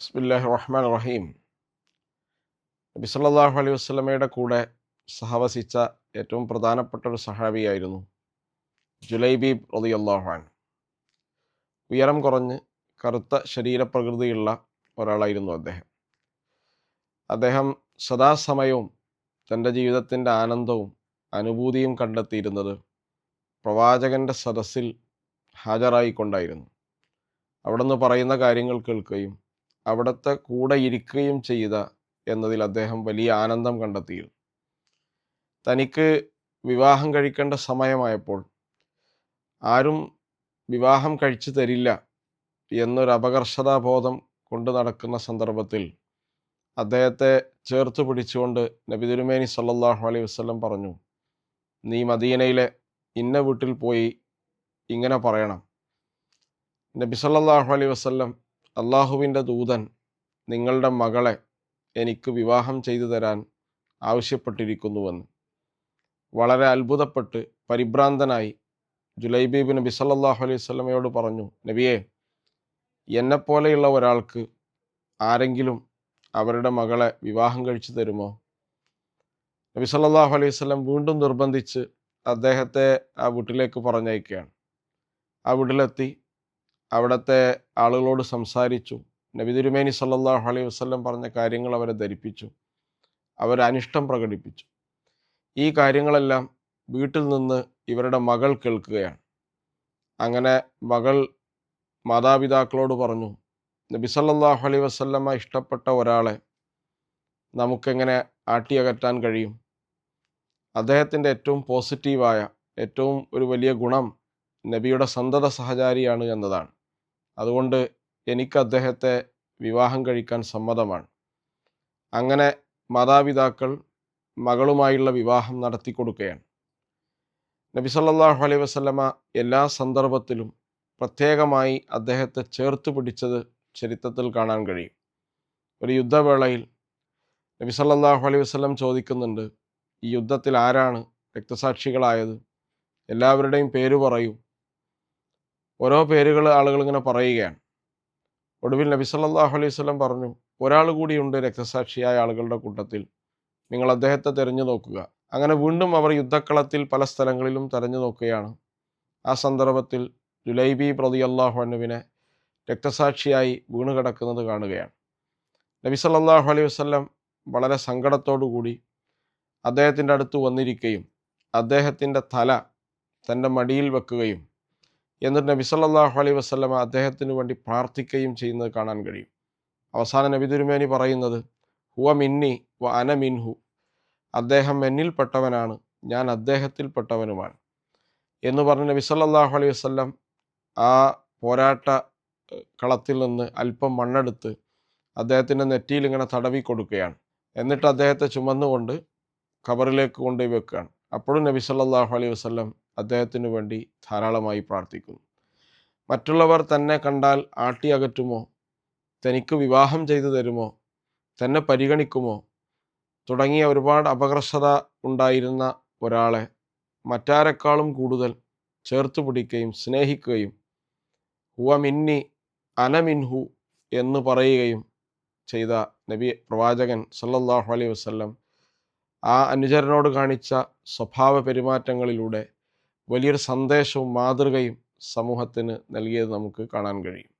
ബിസ്മില്ലാഹി റഹ്മാൻ റഹീം. നബി സല്ലല്ലാഹു അലൈഹി വസല്ലമയുടെ കൂടെ സഹവസിച്ച ഏറ്റവും പ്രധാനപ്പെട്ട ഒരു സഹാബിയായിരുന്നു ജുലൈബീബ് റളിയല്ലാഹു അൻഹു. ഉയരം കുറഞ്ഞ് കറുത്ത ശരീരപ്രകൃതിയുള്ള ഒരാളായിരുന്നു അദ്ദേഹം സദാസമയവും തൻ്റെ ജീവിതത്തിൻ്റെ ആനന്ദവും അനുഭൂതിയും കണ്ടെത്തിയിരുന്നത് പ്രവാചകൻ്റെ സദസ്സിൽ ഹാജരായിക്കൊണ്ടായിരുന്നു. അവിടുന്ന് പറയുന്ന കാര്യങ്ങൾ കേൾക്കുകയും അവിടുത്തെ കൂടെ ഇരിക്കുകയും ചെയ്ത എന്നതിൽ അദ്ദേഹം വലിയ ആനന്ദം കണ്ടെത്തിയിരുന്നു. തനിക്ക് വിവാഹം കഴിക്കേണ്ട സമയമായപ്പോൾ ആരും വിവാഹം കഴിച്ചു തരില്ല എന്നൊരു അപകർഷതാബോധം കൊണ്ട് നടക്കുന്ന സന്ദർഭത്തിൽ അദ്ദേഹത്തെ ചേർത്ത് പിടിച്ചുകൊണ്ട് നബി തിരുമേനി സല്ലല്ലാഹു അലൈഹി വസല്ലം പറഞ്ഞു, നീ മദീനയിലെ ഇന്ന വീട്ടിൽ പോയി ഇങ്ങനെ പറയണം, നബി സല്ലല്ലാഹു അലൈഹി വസല്ലം അള്ളാഹുവിൻ്റെ ദൂതൻ നിങ്ങളുടെ മകളെ എനിക്ക് വിവാഹം ചെയ്തു തരാൻ ആവശ്യപ്പെട്ടിരിക്കുന്നുവെന്ന്. വളരെ അത്ഭുതപ്പെട്ട് പരിഭ്രാന്തനായി ജുലൈബീബ് നബി സല്ലല്ലാഹു അലൈഹി വസല്ലമയോട് പറഞ്ഞു, നബിയെ, എന്നെപ്പോലെയുള്ള ഒരാൾക്ക് ആരെങ്കിലും അവരുടെ മകളെ വിവാഹം കഴിച്ചു തരുമോ? നബി സല്ലല്ലാഹു അലൈഹി വസല്ലം വീണ്ടും നിർബന്ധിച്ച് അദ്ദേഹത്തെ ആ വീട്ടിലേക്ക് പറഞ്ഞയക്കുകയാണ്. ആ വീട്ടിലെത്തി അവിടുത്തെ ആളുകളോട് സംസാരിച്ചു. നബി തിരുമേനി സല്ലല്ലാഹു അലൈഹി വസല്ലം പറഞ്ഞ കാര്യങ്ങൾ അവരെ ധരിപ്പിച്ചു, അവരനിഷ്ടം പ്രകടിപ്പിച്ചു. ഈ കാര്യങ്ങളെല്ലാം വീട്ടിൽ നിന്ന് ഇവരുടെ മകൾ കേൾക്കുകയാണ്. അങ്ങനെ മകൾ മാതാപിതാക്കളോട് പറഞ്ഞു, നബി സല്ലല്ലാഹു അലൈഹി വസല്ലമ ഇഷ്ടപ്പെട്ട ഒരാളെ നമുക്കെങ്ങനെ ആട്ടിയകറ്റാൻ കഴിയും? അദ്ദേഹത്തിൻ്റെ ഏറ്റവും പോസിറ്റീവായ ഏറ്റവും ഒരു വലിയ ഗുണം നബിയുടെ സന്തത സഹചാരിയാണ് എന്നതാണ്. അതുകൊണ്ട് എനിക്ക് അദ്ദേഹത്തെ വിവാഹം കഴിക്കാൻ സമ്മതമാണ്. അങ്ങനെ മാതാപിതാക്കൾ മകളുമായുള്ള വിവാഹം നടത്തി കൊടുക്കുകയാണ്. നബി സല്ലല്ലാഹു അലൈഹി വസല്ലമ എല്ലാ സന്ദർഭത്തിലും പ്രത്യേകമായി അദ്ദേഹത്തെ ചേർത്ത് പിടിച്ചത് ചരിത്രത്തിൽ കാണാൻ കഴിയും. ഒരു യുദ്ധവേളയിൽ നബി സല്ലല്ലാഹു അലൈഹി വസല്ലം ചോദിക്കുന്നുണ്ട്, ഈ യുദ്ധത്തിൽ ആരാണ് രക്തസാക്ഷികളായത്? എല്ലാവരുടെയും പേര് പറയൂ. ഓരോ പേരുകൾ ആളുകൾ ഇങ്ങനെ പറയുകയാണ്. ഒടുവിൽ നബി സല്ലല്ലാഹു അലൈഹി വസല്ലം പറഞ്ഞു, ഒരാൾ കൂടിയുണ്ട് രക്തസാക്ഷിയായ ആളുകളുടെ കൂട്ടത്തിൽ, നിങ്ങൾ അദ്ദേഹത്തെ തിരഞ്ഞു നോക്കുക. അങ്ങനെ വീണ്ടും അവർ യുദ്ധക്കളത്തിൽ പല സ്ഥലങ്ങളിലും തിരഞ്ഞു നോക്കുകയാണ്. ആ സന്ദർഭത്തിൽ ജുലൈബീബ് റളിയല്ലാഹു അൻഹുവിനെ രക്തസാക്ഷിയായി വീണ് കിടക്കുന്നത് കാണുകയാണ്. നബി സല്ലല്ലാഹു അലൈഹി വസല്ലം വളരെ സങ്കടത്തോടുകൂടി അദ്ദേഹത്തിൻ്റെ അടുത്ത് വന്നിരിക്കുകയും അദ്ദേഹത്തിൻ്റെ തല തൻ്റെ മടിയിൽ വെക്കുകയും എന്നിട്ട് നബി സല്ലല്ലാഹു അലൈഹി വസല്ലമ അദ്ദേഹത്തിന് വേണ്ടി പ്രാർത്ഥിക്കുകയും ചെയ്യുന്നത് കാണാൻ കഴിയും. അവസാനം നബി തിരുമേനി പറയുന്നത്, ഹുവ മിന്നി വ അന മിൻഹു, അദ്ദേഹം എന്നിൽപ്പെട്ടവനാണ്, ഞാൻ അദ്ദേഹത്തിൽപ്പെട്ടവനുമാണ് എന്ന് പറഞ്ഞ് നബി സല്ലല്ലാഹു അലൈഹി വസല്ലം ആ പോരാട്ട കളത്തിൽ നിന്ന് അല്പം മണ്ണെടുത്ത് അദ്ദേഹത്തിൻ്റെ നെറ്റിയിൽ ഇങ്ങനെ തടവി കൊടുക്കുകയാണ്. എന്നിട്ട് അദ്ദേഹത്തെ ചുമന്നുകൊണ്ട് ഖബറിലേക്ക് കൊണ്ടുപോയി വെക്കുകയാണ്. അപ്പോഴും നബി സല്ലല്ലാഹു അലൈഹി വസല്ലം അദ്ദേഹത്തിന് വേണ്ടി ധാരാളമായി പ്രാർത്ഥിക്കുന്നു. മറ്റുള്ളവർ തന്നെ കണ്ടാൽ ആട്ടി അകറ്റുമോ, തനിക്ക് വിവാഹം ചെയ്തു തരുമോ, തന്നെ പരിഗണിക്കുമോ തുടങ്ങിയ ഒരുപാട് അപകർഷത ഉണ്ടായിരുന്ന ഒരാളെ മറ്റാരെക്കാളും കൂടുതൽ ചേർത്ത് പിടിക്കുകയും സ്നേഹിക്കുകയും ഹുവ മിന്നി അന മിൻഹു എന്ന് പറയുകയും ചെയ്ത പ്രവാചകൻ സല്ലല്ലാഹു അലൈഹി വസല്ലം ആ അനുചരനോട് കാണിച്ച സ്വഭാവ പെരുമാറ്റങ്ങളിലൂടെ വലിയൊരു സന്ദേശവും മാതൃകയും സമൂഹത്തിന് നൽകിയത് നമുക്ക് കാണാൻ കഴിയും.